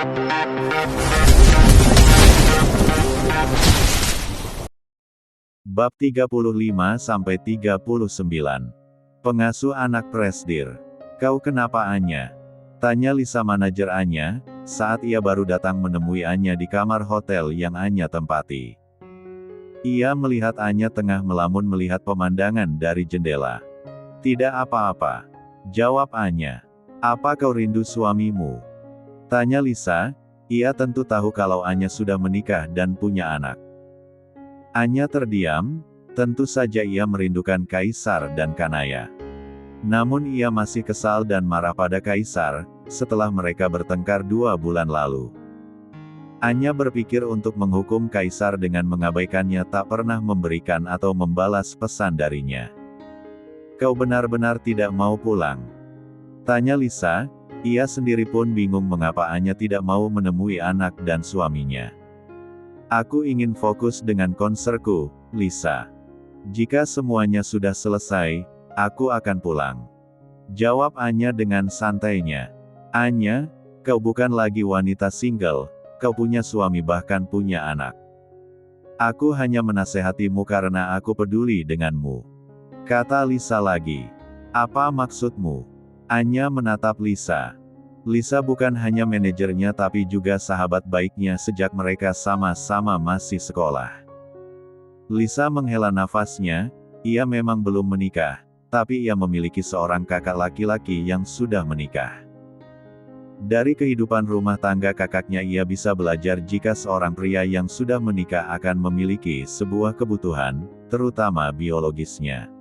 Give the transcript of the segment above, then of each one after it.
Bab 35-39. Pengasuh anak Presdir. Kau kenapa Anya? Tanya Lisa manajer Anya, saat ia baru datang menemui Anya di kamar hotel yang Anya tempati. Ia melihat Anya tengah melamun melihat pemandangan dari jendela. Tidak apa-apa. Jawab Anya. Apa kau rindu suamimu? Tanya Lisa, ia tentu tahu kalau Anya sudah menikah dan punya anak. Anya terdiam, tentu saja ia merindukan Kaisar dan Kanaya. Namun ia masih kesal dan marah pada Kaisar, setelah mereka bertengkar 2 bulan lalu. Anya berpikir untuk menghukum Kaisar dengan mengabaikannya tak pernah memberikan atau membalas pesan darinya. Kau benar-benar tidak mau pulang? Tanya Lisa, ia sendiri pun bingung mengapa Anya tidak mau menemui anak dan suaminya. Aku ingin fokus dengan konserku, Lisa. Jika semuanya sudah selesai, aku akan pulang. Jawab Anya dengan santainya. Anya, kau bukan lagi wanita single, kau punya suami bahkan punya anak. Aku hanya menasehatimu karena aku peduli denganmu. Kata Lisa lagi. Apa maksudmu? Anya menatap Lisa. Lisa bukan hanya manajernya tapi juga sahabat baiknya sejak mereka sama-sama masih sekolah. Lisa menghela nafasnya, ia memang belum menikah, tapi ia memiliki seorang kakak laki-laki yang sudah menikah. Dari kehidupan rumah tangga kakaknya ia bisa belajar jika seorang pria yang sudah menikah akan memiliki sebuah kebutuhan, terutama biologisnya.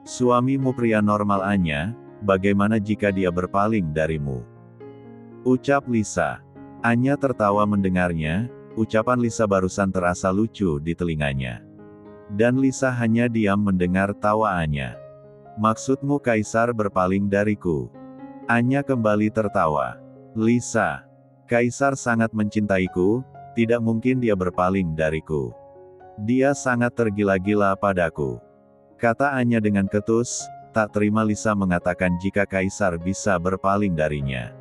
Suamimu pria normal Anya, bagaimana jika dia berpaling darimu? Ucap Lisa. Anya tertawa mendengarnya, ucapan Lisa barusan terasa lucu di telinganya. Dan Lisa hanya diam mendengar tawa Anya. Maksudmu Kaisar berpaling dariku? Anya kembali tertawa. Lisa, Kaisar sangat mencintaiku, tidak mungkin dia berpaling dariku. Dia sangat tergila-gila padaku. Kata Anya dengan ketus, tak terima Lisa mengatakan jika Kaisar bisa berpaling darinya.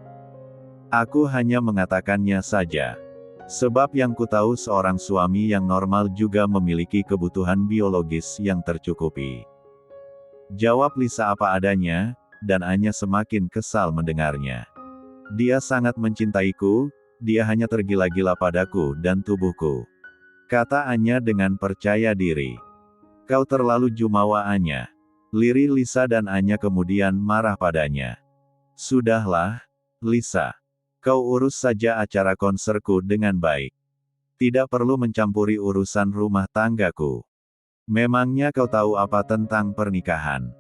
Aku hanya mengatakannya saja. Sebab yang ku tahu seorang suami yang normal juga memiliki kebutuhan biologis yang tercukupi. Jawab Lisa apa adanya, dan Anya semakin kesal mendengarnya. Dia sangat mencintaiku, dia hanya tergila-gila padaku dan tubuhku. Kata Anya dengan percaya diri. Kau terlalu jumawa Anya. Lirih Lisa dan Anya kemudian marah padanya. Sudahlah, Lisa. Kau urus saja acara konserku dengan baik. Tidak perlu mencampuri urusan rumah tanggaku. Memangnya kau tahu apa tentang pernikahan?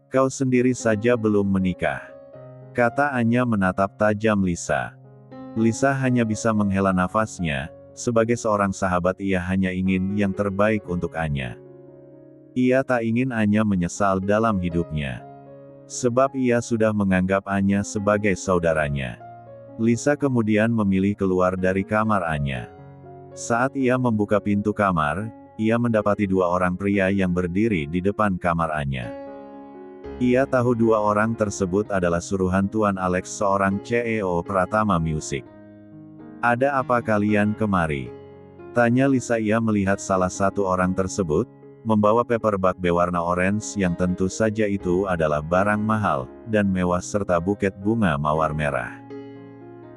Kau sendiri saja belum menikah. Kata Anya menatap tajam Lisa. Lisa hanya bisa menghela nafasnya, sebagai seorang sahabat ia hanya ingin yang terbaik untuk Anya. Ia tak ingin Anya menyesal dalam hidupnya. Sebab ia sudah menganggap Anya sebagai saudaranya. Lisa kemudian memilih keluar dari kamar Anya. Saat ia membuka pintu kamar, ia mendapati 2 orang pria yang berdiri di depan kamar Anya. Ia tahu 2 orang tersebut adalah suruhan Tuan Alex seorang CEO Pratama Music. Ada apa kalian kemari? Tanya Lisa ia melihat salah satu orang tersebut, membawa paperback berwarna orange yang tentu saja itu adalah barang mahal, dan mewah serta buket bunga mawar merah.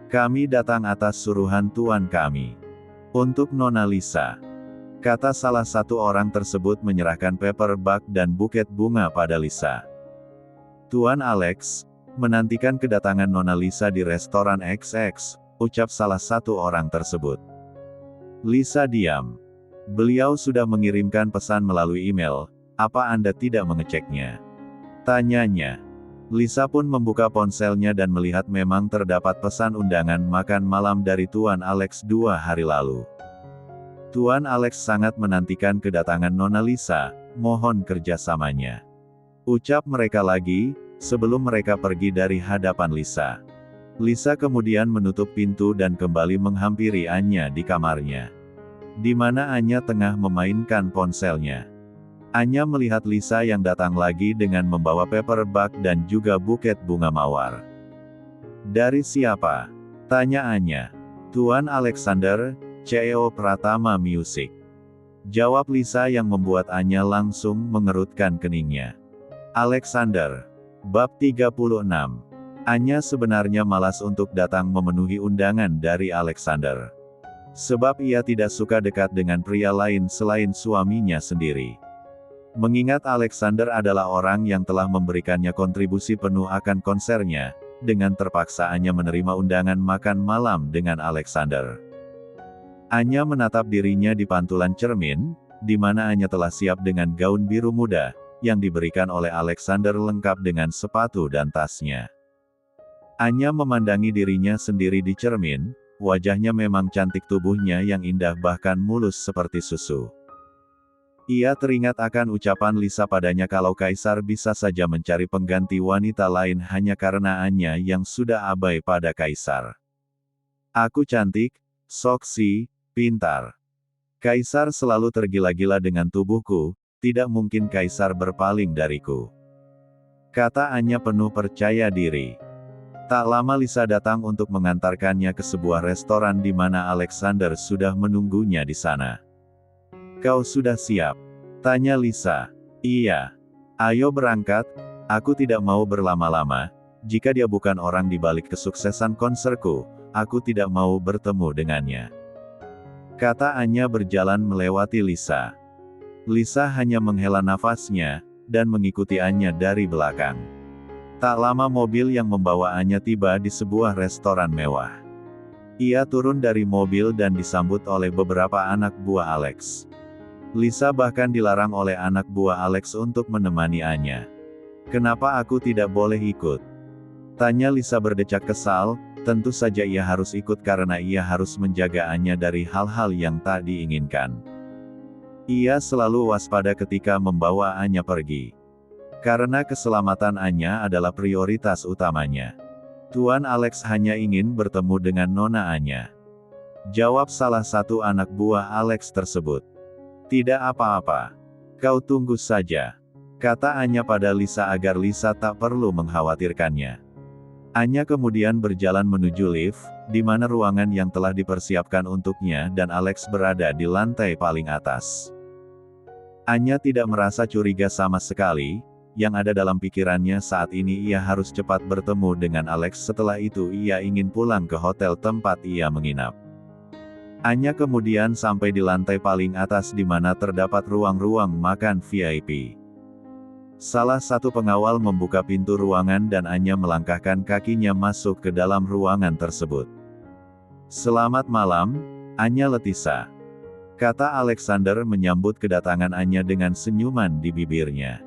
Kami datang atas suruhan Tuan kami. Untuk Nona Lisa. Kata salah satu orang tersebut menyerahkan paperback dan buket bunga pada Lisa. Tuan Alex, menantikan kedatangan Nona Lisa di restoran XX, ucap salah satu orang tersebut. Lisa diam. Beliau sudah mengirimkan pesan melalui email, apa Anda tidak mengeceknya? Tanyanya. Lisa pun membuka ponselnya dan melihat memang terdapat pesan undangan makan malam dari Tuan Alex 2 hari lalu. Tuan Alex sangat menantikan kedatangan Nona Lisa, mohon kerjasamanya. Ucap mereka lagi, sebelum mereka pergi dari hadapan Lisa. Lisa kemudian menutup pintu dan kembali menghampiri Anya di kamarnya. Di mana Anya tengah memainkan ponselnya. Anya melihat Lisa yang datang lagi dengan membawa paperback dan juga buket bunga mawar. Dari siapa? Tanya Anya. Tuan Alexander, CEO Pratama Music. Jawab Lisa yang membuat Anya langsung mengerutkan keningnya. Alexander. Bab 36. Anya sebenarnya malas untuk datang memenuhi undangan dari Alexander. Sebab ia tidak suka dekat dengan pria lain selain suaminya sendiri. Mengingat Alexander adalah orang yang telah memberikannya kontribusi penuh akan konsernya, dengan terpaksa Anya menerima undangan makan malam dengan Alexander. Anya menatap dirinya di pantulan cermin, di mana Anya telah siap dengan gaun biru muda, yang diberikan oleh Alexander lengkap dengan sepatu dan tasnya. Anya memandangi dirinya sendiri di cermin, wajahnya memang cantik, tubuhnya yang indah bahkan mulus seperti susu. Ia teringat akan ucapan Lisa padanya kalau Kaisar bisa saja mencari pengganti wanita lain hanya karena Anya yang sudah abai pada Kaisar. Aku cantik, seksi, pintar. Kaisar selalu tergila-gila dengan tubuhku, tidak mungkin Kaisar berpaling dariku. Kata Anya penuh percaya diri. Tak lama Lisa datang untuk mengantarkannya ke sebuah restoran di mana Alexander sudah menunggunya di sana. Kau sudah siap? Tanya Lisa. Iya. Ayo berangkat, aku tidak mau berlama-lama, jika dia bukan orang di balik kesuksesan konserku, aku tidak mau bertemu dengannya. Kata Anya berjalan melewati Lisa. Lisa hanya menghela nafasnya, dan mengikuti Anya dari belakang. Tak lama mobil yang membawa Anya tiba di sebuah restoran mewah. Ia turun dari mobil dan disambut oleh beberapa anak buah Alex. Lisa bahkan dilarang oleh anak buah Alex untuk menemani Anya. Kenapa aku tidak boleh ikut? Tanya Lisa berdecak kesal, tentu saja ia harus ikut karena ia harus menjaga Anya dari hal-hal yang tak diinginkan. Ia selalu waspada ketika membawa Anya pergi. Karena keselamatan Anya adalah prioritas utamanya. Tuan Alex hanya ingin bertemu dengan Nona Anya. Jawab salah satu anak buah Alex tersebut. Tidak apa-apa. Kau tunggu saja. Kata Anya pada Lisa agar Lisa tak perlu mengkhawatirkannya. Anya kemudian berjalan menuju lift, di mana ruangan yang telah dipersiapkan untuknya dan Alex berada di lantai paling atas. Anya tidak merasa curiga sama sekali, yang ada dalam pikirannya saat ini ia harus cepat bertemu dengan Alex, setelah itu ia ingin pulang ke hotel tempat ia menginap. Anya kemudian sampai di lantai paling atas di mana terdapat ruang-ruang makan VIP. Salah satu pengawal membuka pintu ruangan dan Anya melangkahkan kakinya masuk ke dalam ruangan tersebut. Selamat malam, Anya Letisa. Kata Alexander menyambut kedatangan Anya dengan senyuman di bibirnya.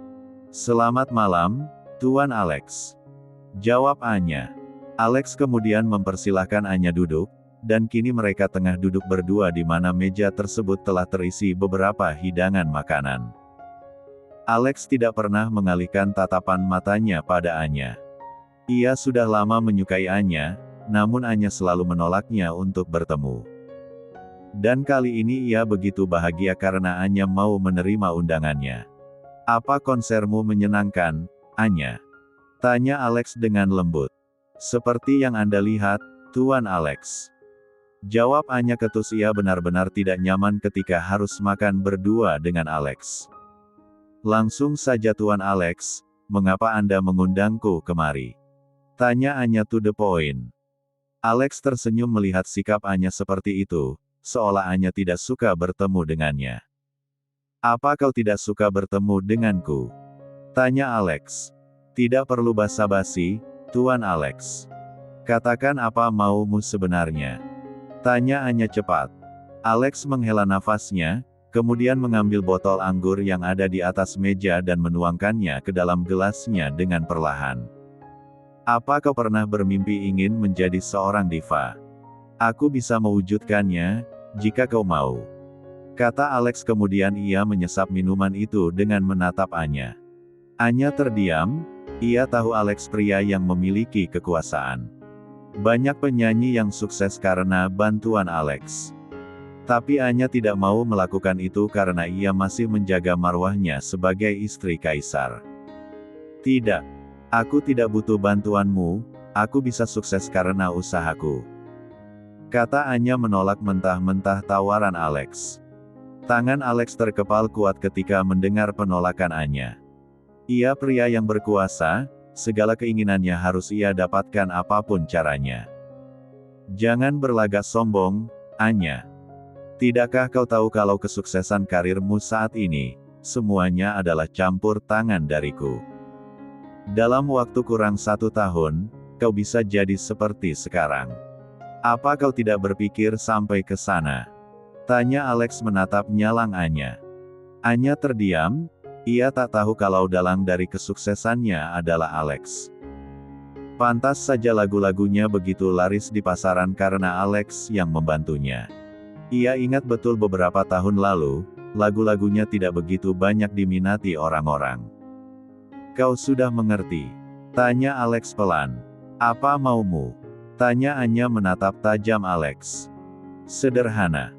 Selamat malam, Tuan Alex. Jawab Anya. Alex kemudian mempersilahkan Anya duduk, dan kini mereka tengah duduk berdua di mana meja tersebut telah terisi beberapa hidangan makanan. Alex tidak pernah mengalihkan tatapan matanya pada Anya. Ia sudah lama menyukai Anya, namun Anya selalu menolaknya untuk bertemu. Dan kali ini ia begitu bahagia karena Anya mau menerima undangannya. Apa konsermu menyenangkan, Anya? Tanya Alex dengan lembut. Seperti yang Anda lihat, Tuan Alex. Jawab Anya ketus. Ia benar-benar tidak nyaman ketika harus makan berdua dengan Alex. Langsung saja Tuan Alex, mengapa Anda mengundangku kemari? Tanya Anya to the point. Alex tersenyum melihat sikap Anya seperti itu, seolah Anya tidak suka bertemu dengannya. Apa kau tidak suka bertemu denganku? Tanya Alex. Tidak perlu basa-basi, Tuan Alex. Katakan apa maumu sebenarnya? Tanya Anya cepat. Alex menghela nafasnya, kemudian mengambil botol anggur yang ada di atas meja dan menuangkannya ke dalam gelasnya dengan perlahan. Apa kau pernah bermimpi ingin menjadi seorang diva? Aku bisa mewujudkannya, jika kau mau. Kata Alex kemudian ia menyesap minuman itu dengan menatap Anya. Anya terdiam, ia tahu Alex pria yang memiliki kekuasaan. Banyak penyanyi yang sukses karena bantuan Alex. Tapi Anya tidak mau melakukan itu karena ia masih menjaga marwahnya sebagai istri Kaisar. Tidak. Aku tidak butuh bantuanmu, aku bisa sukses karena usahaku. Kata Anya menolak mentah-mentah tawaran Alex. Tangan Alex terkepal kuat ketika mendengar penolakan Anya. Ia pria yang berkuasa, segala keinginannya harus ia dapatkan apapun caranya. Jangan berlagak sombong, Anya. Tidakkah kau tahu kalau kesuksesan karirmu saat ini, semuanya adalah campur tangan dariku. Dalam waktu kurang 1 tahun, kau bisa jadi seperti sekarang. Apa kau tidak berpikir sampai ke sana? Tanya Alex menatap nyalang Anya. Anya terdiam, ia tak tahu kalau dalang dari kesuksesannya adalah Alex. Pantas saja lagu-lagunya begitu laris di pasaran karena Alex yang membantunya. Ia ingat betul beberapa tahun lalu, lagu-lagunya tidak begitu banyak diminati orang-orang. Kau sudah mengerti? Tanya Alex pelan. Apa maumu? Tanya Anya menatap tajam Alex. Sederhana.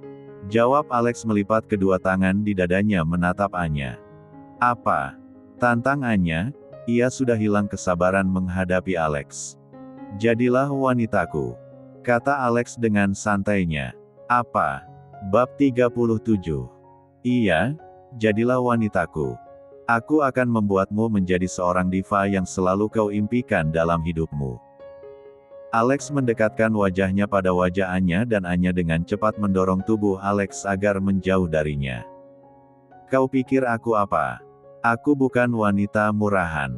Jawab Alex melipat kedua tangan di dadanya menatap Anya. Apa? Tantang Anya, ia sudah hilang kesabaran menghadapi Alex. Jadilah wanitaku. Kata Alex dengan santainya. Apa? Bab 37. Iya, jadilah wanitaku. Aku akan membuatmu menjadi seorang diva yang selalu kau impikan dalam hidupmu. Alex mendekatkan wajahnya pada wajah Anya dan Anya dengan cepat mendorong tubuh Alex agar menjauh darinya. Kau pikir aku apa? Aku bukan wanita murahan.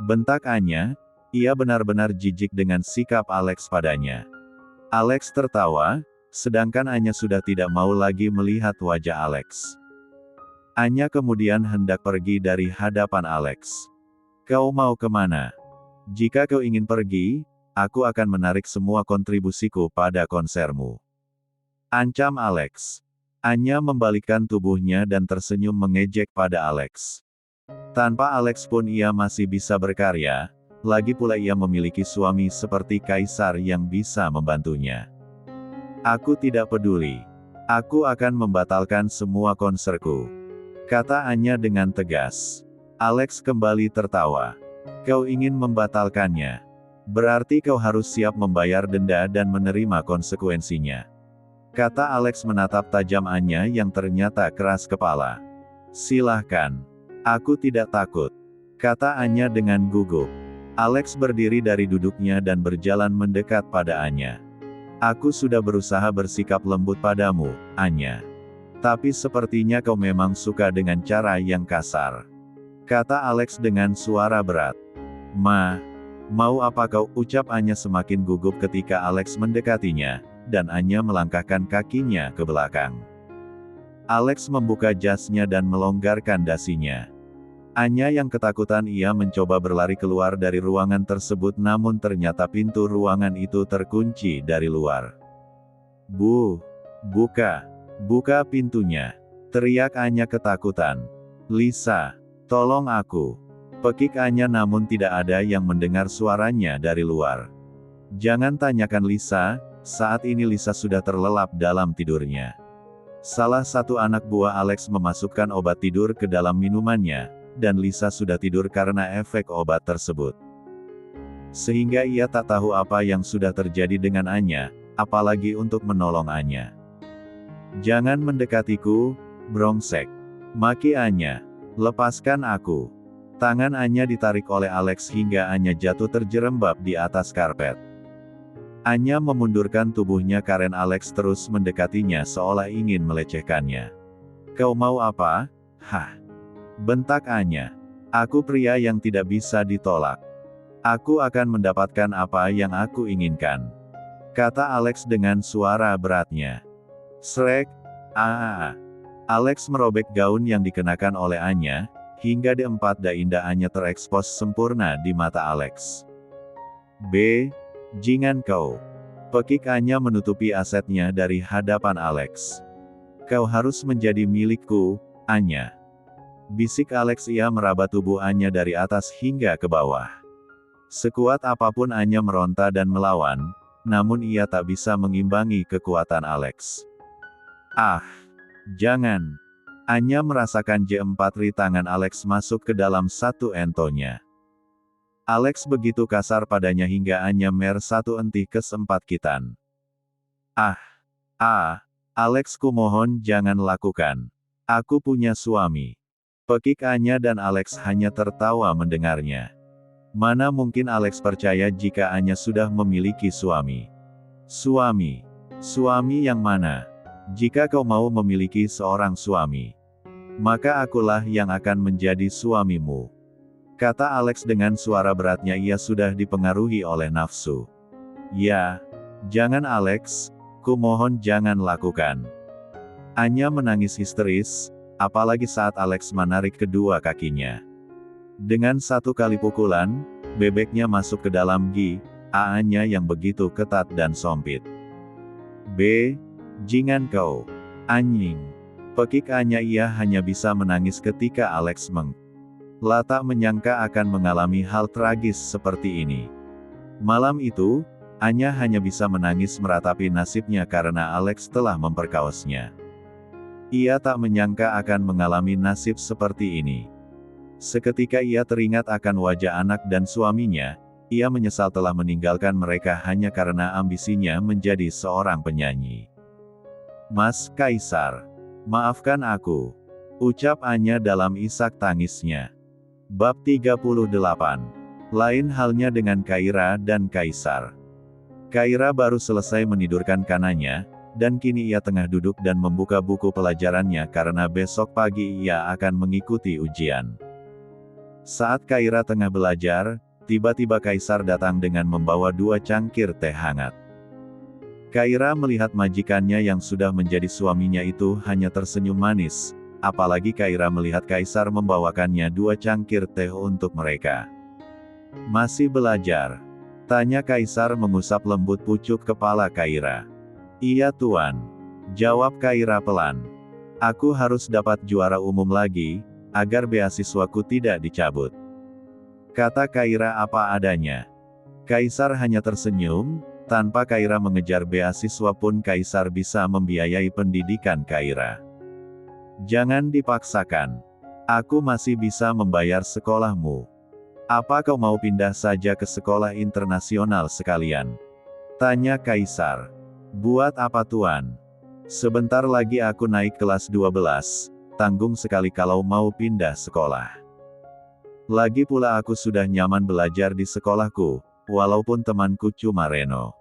Bentak Anya, ia benar-benar jijik dengan sikap Alex padanya. Alex tertawa, sedangkan Anya sudah tidak mau lagi melihat wajah Alex. Anya kemudian hendak pergi dari hadapan Alex. Kau mau kemana? Jika kau ingin pergi, aku akan menarik semua kontribusiku pada konsermu. Ancam Alex. Anya membalikkan tubuhnya dan tersenyum mengejek pada Alex. Tanpa Alex pun ia masih bisa berkarya, lagi pula ia memiliki suami seperti kaisar yang bisa membantunya. Aku tidak peduli. Aku akan membatalkan semua konserku. Kata Anya dengan tegas. Alex kembali tertawa. Kau ingin membatalkannya? Berarti kau harus siap membayar denda dan menerima konsekuensinya. Kata Alex menatap tajam Anya yang ternyata keras kepala. Silahkan. Aku tidak takut. Kata Anya dengan gugup. Alex berdiri dari duduknya dan berjalan mendekat pada Anya. Aku sudah berusaha bersikap lembut padamu, Anya. Tapi sepertinya kau memang suka dengan cara yang kasar. Kata Alex dengan suara berat. Mau apa kau? Ucap Anya semakin gugup ketika Alex mendekatinya, dan Anya melangkahkan kakinya ke belakang. Alex membuka jasnya dan melonggarkan dasinya. Anya yang ketakutan ia mencoba berlari keluar dari ruangan tersebut namun ternyata pintu ruangan itu terkunci dari luar. Buka pintunya. Teriak Anya ketakutan. Lisa, tolong aku. Pekik Anya namun tidak ada yang mendengar suaranya dari luar. Jangan tanyakan Lisa, saat ini Lisa sudah terlelap dalam tidurnya. Salah satu anak buah Alex memasukkan obat tidur ke dalam minumannya, dan Lisa sudah tidur karena efek obat tersebut. Sehingga ia tak tahu apa yang sudah terjadi dengan Anya, apalagi untuk menolong Anya. Jangan mendekatiku, brengsek. Maki Anya. Lepaskan aku. Tangan Anya ditarik oleh Alex hingga Anya jatuh terjerembab di atas karpet. Anya memundurkan tubuhnya karena Alex terus mendekatinya seolah ingin melecehkannya. Kau mau apa? Hah? Bentak Anya. Aku pria yang tidak bisa ditolak. Aku akan mendapatkan apa yang aku inginkan. Kata Alex dengan suara beratnya. Srek. Alex merobek gaun yang dikenakan oleh Anya, hingga D4 indah Anya terekspos sempurna di mata Alex. Jingan kau. Pekik Anya menutupi asetnya dari hadapan Alex. Kau harus menjadi milikku, Anya. Bisik Alex ia meraba tubuh Anya dari atas hingga ke bawah. Sekuat apapun Anya meronta dan melawan, namun ia tak bisa mengimbangi kekuatan Alex. Jangan. Anya merasakan J4 tangan Alex masuk ke dalam satu entonya. Alex begitu kasar padanya hingga Anya mer satu entih kesempat kitan. Ah, Alex, kumohon jangan lakukan. Aku punya suami. Pekik Anya dan Alex hanya tertawa mendengarnya. Mana mungkin Alex percaya jika Anya sudah memiliki suami. Suami? Suami yang mana? Jika kau mau memiliki seorang suami, maka akulah yang akan menjadi suamimu. Kata Alex dengan suara beratnya. Ia sudah dipengaruhi oleh nafsu. Ya, jangan Alex, kumohon jangan lakukan. Anya menangis histeris, apalagi saat Alex menarik kedua kakinya. Dengan satu kali pukulan, bebeknya masuk ke dalam Anya yang begitu ketat dan sempit. Jingan kau. Anjing. Pekik Anya. Ia hanya bisa menangis ketika Alex tak menyangka akan mengalami hal tragis seperti ini. Malam itu, Anya hanya bisa menangis meratapi nasibnya karena Alex telah memperkawasnya. Ia tak menyangka akan mengalami nasib seperti ini. Seketika ia teringat akan wajah anak dan suaminya, ia menyesal telah meninggalkan mereka hanya karena ambisinya menjadi seorang penyanyi. Mas Kaisar, maafkan aku, ucap Anya dalam isak tangisnya. Bab 38. Lain halnya dengan Kaira dan Kaisar. Kaira baru selesai menidurkan kananya, dan kini ia tengah duduk dan membuka buku pelajarannya karena besok pagi ia akan mengikuti ujian. Saat Kaira tengah belajar, tiba-tiba Kaisar datang dengan membawa 2 cangkir teh hangat. Kaira melihat majikannya yang sudah menjadi suaminya itu hanya tersenyum manis, apalagi Kaira melihat Kaisar membawakannya 2 cangkir teh untuk mereka. Masih belajar? Tanya Kaisar mengusap lembut pucuk kepala Kaira. Iya tuan, jawab Kaira pelan. Aku harus dapat juara umum lagi, agar beasiswaku tidak dicabut. Kata Kaira apa adanya. Kaisar hanya tersenyum, tanpa Kaira mengejar beasiswa pun Kaisar bisa membiayai pendidikan Kaira. Jangan dipaksakan. Aku masih bisa membayar sekolahmu. Apa kau mau pindah saja ke sekolah internasional sekalian? Tanya Kaisar. Buat apa tuan? Sebentar lagi aku naik kelas 12. Tanggung sekali kalau mau pindah sekolah. Lagi pula aku sudah nyaman belajar di sekolahku, walaupun temanku cuma Reno.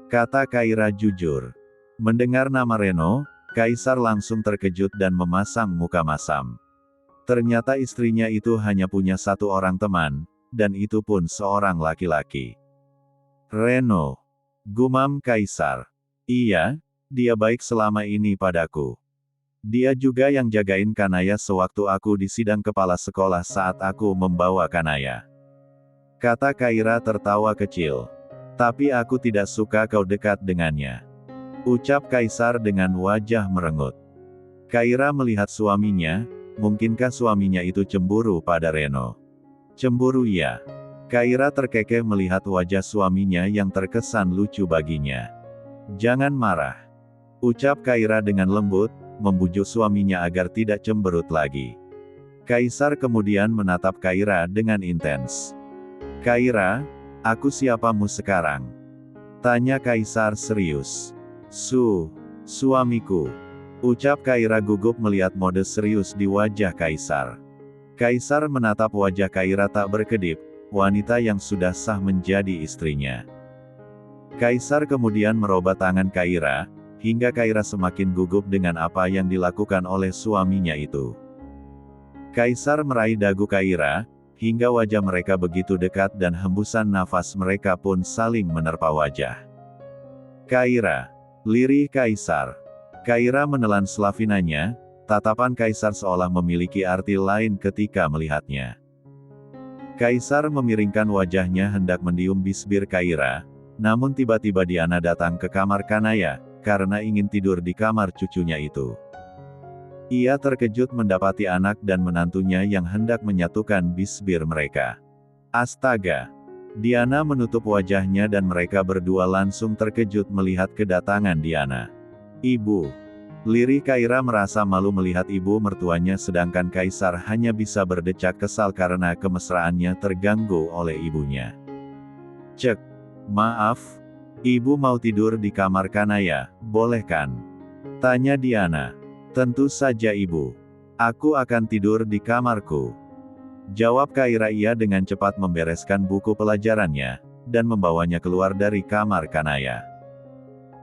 Kata Kaira jujur. Mendengar nama Reno, Kaisar langsung terkejut dan memasang muka masam. Ternyata istrinya itu hanya punya 1 orang teman, dan itu pun seorang laki-laki. Reno. Gumam Kaisar. Iya, dia baik selama ini padaku. Dia juga yang jagain Kanaya sewaktu aku di sidang kepala sekolah saat aku membawa Kanaya. Kata Kaira tertawa kecil. Tapi aku tidak suka kau dekat dengannya. Ucap Kaisar dengan wajah merengut. Kaira melihat suaminya, mungkinkah suaminya itu cemburu pada Reno? Cemburu ya. Kaira terkekeh melihat wajah suaminya yang terkesan lucu baginya. Jangan marah. Ucap Kaira dengan lembut, membujuk suaminya agar tidak cemberut lagi. Kaisar kemudian menatap Kaira dengan intens. Kaira, aku siapamu sekarang? Tanya Kaisar serius. Suamiku. Ucap Kaira gugup melihat mode serius di wajah Kaisar. Kaisar menatap wajah Kaira tak berkedip, wanita yang sudah sah menjadi istrinya. Kaisar kemudian meraba tangan Kaira, hingga Kaira semakin gugup dengan apa yang dilakukan oleh suaminya itu. Kaisar meraih dagu Kaira, hingga wajah mereka begitu dekat dan hembusan nafas mereka pun saling menerpa wajah. Kaira. Lirih Kaisar. Kaira menelan Slavinanya, tatapan Kaisar seolah memiliki arti lain ketika melihatnya. Kaisar memiringkan wajahnya hendak mendium bisbir Kaira, namun tiba-tiba Diana datang ke kamar Kanaya, karena ingin tidur di kamar cucunya itu. Ia terkejut mendapati anak dan menantunya yang hendak menyatukan bisbir mereka. Astaga! Diana menutup wajahnya dan mereka berdua langsung terkejut melihat kedatangan Diana. Ibu. Lirih Kaira merasa malu melihat ibu mertuanya sedangkan Kaisar hanya bisa berdecak kesal karena kemesraannya terganggu oleh ibunya. Cek. Maaf. Ibu mau tidur di kamar Kanaya, boleh kan? Tanya Diana. Tentu saja ibu. Aku akan tidur di kamarku. Jawab Kaira. Ia dengan cepat membereskan buku pelajarannya, dan membawanya keluar dari kamar Kanaya.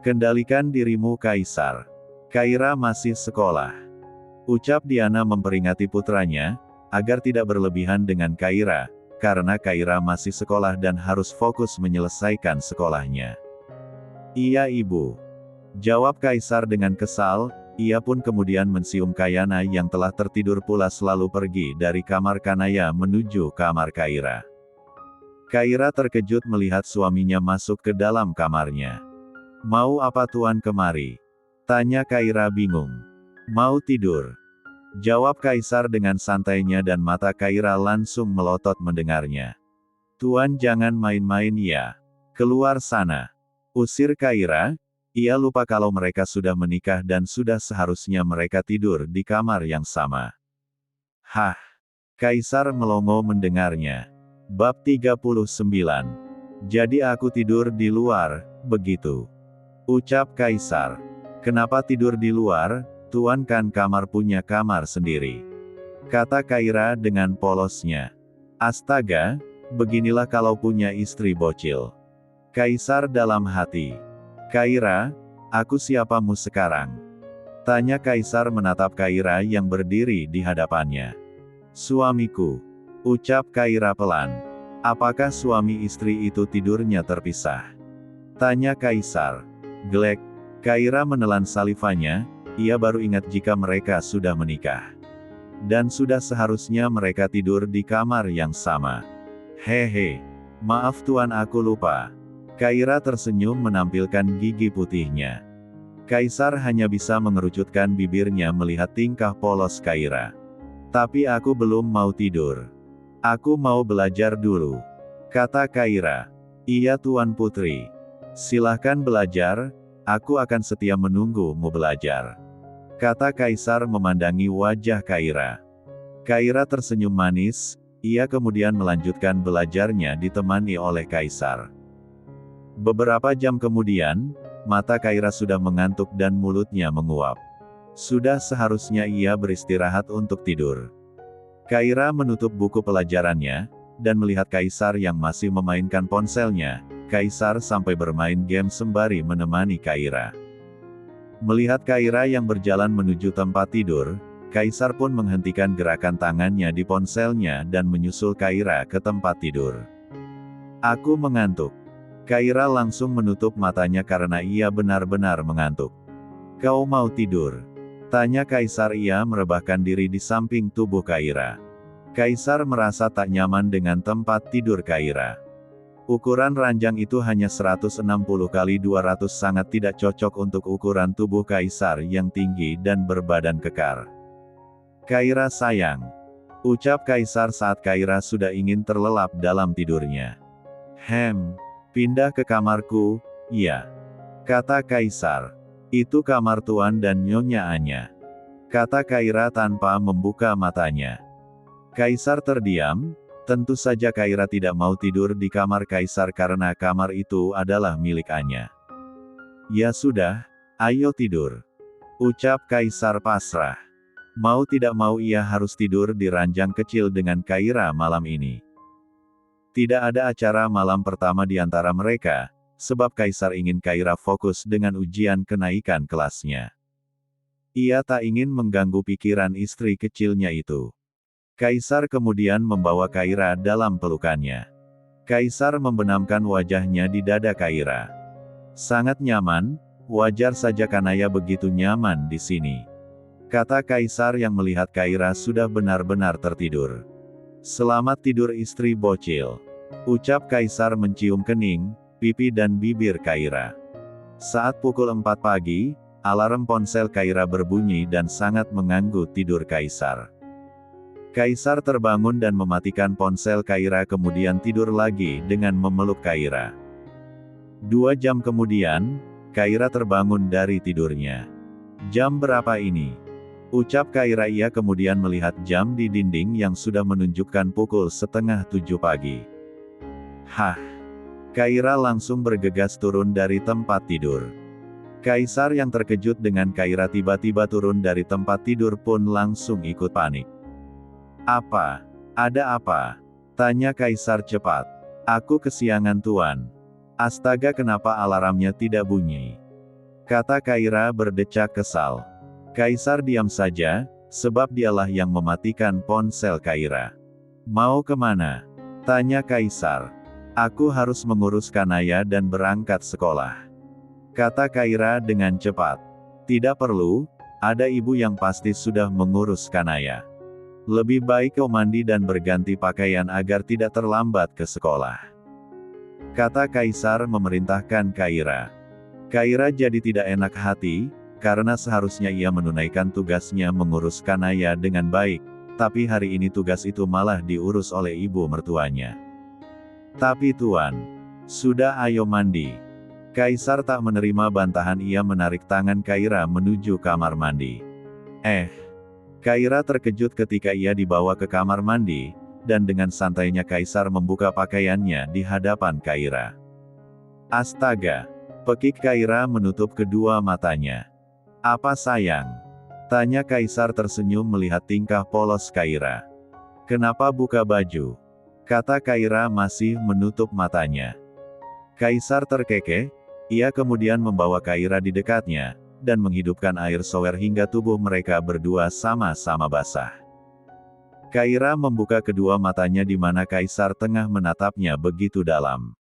Kendalikan dirimu Kaisar. Kaira masih sekolah. Ucap Diana memperingati putranya, agar tidak berlebihan dengan Kaira, karena Kaira masih sekolah dan harus fokus menyelesaikan sekolahnya. Iya ibu. Jawab Kaisar dengan kesal. Ia pun kemudian mensium Kayana yang telah tertidur pula lalu pergi dari kamar Kanaya menuju kamar Kaira. Kaira terkejut melihat suaminya masuk ke dalam kamarnya. Mau apa tuan kemari? Tanya Kaira bingung. Mau tidur. Jawab Kaisar dengan santainya dan mata Kaira langsung melotot mendengarnya. Tuan jangan main-main ya. Keluar sana. Usir Kaira. Ia lupa kalau mereka sudah menikah dan sudah seharusnya mereka tidur di kamar yang sama. Hah! Kaisar melongo mendengarnya. Bab 39. Jadi aku tidur di luar, begitu? Ucap Kaisar. Kenapa tidur di luar? Tuan kan kamar punya kamar sendiri. Kata Kaira dengan polosnya. Astaga, beginilah kalau punya istri bocil. Kaisar dalam hati. Kaira, aku siapamu sekarang? Tanya Kaisar menatap Kaira yang berdiri di hadapannya. Suamiku. Ucap Kaira pelan. Apakah suami istri itu tidurnya terpisah? Tanya Kaisar. Glek. Kaira menelan salivanya, ia baru ingat jika mereka sudah menikah. Dan sudah seharusnya mereka tidur di kamar yang sama. Hehe. Maaf tuan aku lupa. Kaira tersenyum menampilkan gigi putihnya. Kaisar hanya bisa mengerucutkan bibirnya melihat tingkah polos Kaira. Tapi aku belum mau tidur. Aku mau belajar dulu. Kata Kaira. Iya tuan putri. Silahkan belajar, aku akan setia menunggumu belajar. Kata Kaisar memandangi wajah Kaira. Kaira tersenyum manis, ia kemudian melanjutkan belajarnya ditemani oleh Kaisar. Beberapa jam kemudian, mata Kaira sudah mengantuk dan mulutnya menguap. Sudah seharusnya ia beristirahat untuk tidur. Kaira menutup buku pelajarannya, dan melihat Kaisar yang masih memainkan ponselnya. Kaisar sampai bermain game sembari menemani Kaira. Melihat Kaira yang berjalan menuju tempat tidur, Kaisar pun menghentikan gerakan tangannya di ponselnya dan menyusul Kaira ke tempat tidur. Aku mengantuk. Kaira langsung menutup matanya karena ia benar-benar mengantuk. Kau mau tidur? Tanya Kaisar. Ia merebahkan diri di samping tubuh Kaira. Kaisar merasa tak nyaman dengan tempat tidur Kaira. Ukuran ranjang itu hanya 160 kali 200 sangat tidak cocok untuk ukuran tubuh Kaisar yang tinggi dan berbadan kekar. Kaira sayang. Ucap Kaisar saat Kaira sudah ingin terlelap dalam tidurnya. Pindah ke kamarku, iya. Kata Kaisar. Itu kamar tuan dan Nyonya Anya. Kata Kaira tanpa membuka matanya. Kaisar terdiam. Tentu saja Kaira tidak mau tidur di kamar Kaisar karena kamar itu adalah milik Anya. Ya sudah, ayo tidur. Ucap Kaisar pasrah. Mau tidak mau ia harus tidur di ranjang kecil dengan Kaira malam ini. Tidak ada acara malam pertama di antara mereka, sebab Kaisar ingin Kaira fokus dengan ujian kenaikan kelasnya. Ia tak ingin mengganggu pikiran istri kecilnya itu. Kaisar kemudian membawa Kaira dalam pelukannya. Kaisar membenamkan wajahnya di dada Kaira. Sangat nyaman, wajar saja Kanaya begitu nyaman di sini. Kata Kaisar yang melihat Kaira sudah benar-benar tertidur. Selamat tidur istri bocil. Ucap Kaisar mencium kening, pipi dan bibir Kaira. Saat pukul 4 pagi, alarm ponsel Kaira berbunyi dan sangat mengganggu tidur Kaisar. Kaisar terbangun dan mematikan ponsel Kaira kemudian tidur lagi dengan memeluk Kaira. 2 jam kemudian, Kaira terbangun dari tidurnya. Jam berapa ini? Ucap Kaira. Ia kemudian melihat jam di dinding yang sudah menunjukkan pukul 6:30 pagi. Hah! Kaira langsung bergegas turun dari tempat tidur. Kaisar yang terkejut dengan Kaira tiba-tiba turun dari tempat tidur pun langsung ikut panik. "Apa? Ada apa?" tanya Kaisar cepat. "Aku kesiangan Tuan." "Astaga, kenapa alarmnya tidak bunyi?" kata Kaira berdecak kesal. Kaisar diam saja, sebab dialah yang mematikan ponsel Kaira. "Mau kemana?" tanya Kaisar. "Aku harus mengurus Kanaya dan berangkat sekolah," kata Kaira dengan cepat. "Tidak perlu, ada ibu yang pasti sudah mengurus Kanaya. Lebih baik kau mandi dan berganti pakaian agar tidak terlambat ke sekolah," kata Kaisar memerintahkan Kaira. Kaira jadi tidak enak hati, karena seharusnya ia menunaikan tugasnya mengurus Kanaya dengan baik, tapi hari ini tugas itu malah diurus oleh ibu mertuanya. "Tapi Tuan, sudah, ayo mandi." Kaisar tak menerima bantahan, ia menarik tangan Kaira menuju kamar mandi. Kaira terkejut ketika ia dibawa ke kamar mandi, dan dengan santainya Kaisar membuka pakaiannya di hadapan Kaira. "Astaga!" pekik Kaira menutup kedua matanya. "Apa sayang?" tanya Kaisar tersenyum melihat tingkah polos Kaira. "Kenapa buka baju?" kata Kaira masih menutup matanya. Kaisar terkekeh. Ia kemudian membawa Kaira di dekatnya, dan menghidupkan air shower hingga tubuh mereka berdua sama-sama basah. Kaira membuka kedua matanya di mana Kaisar tengah menatapnya begitu dalam.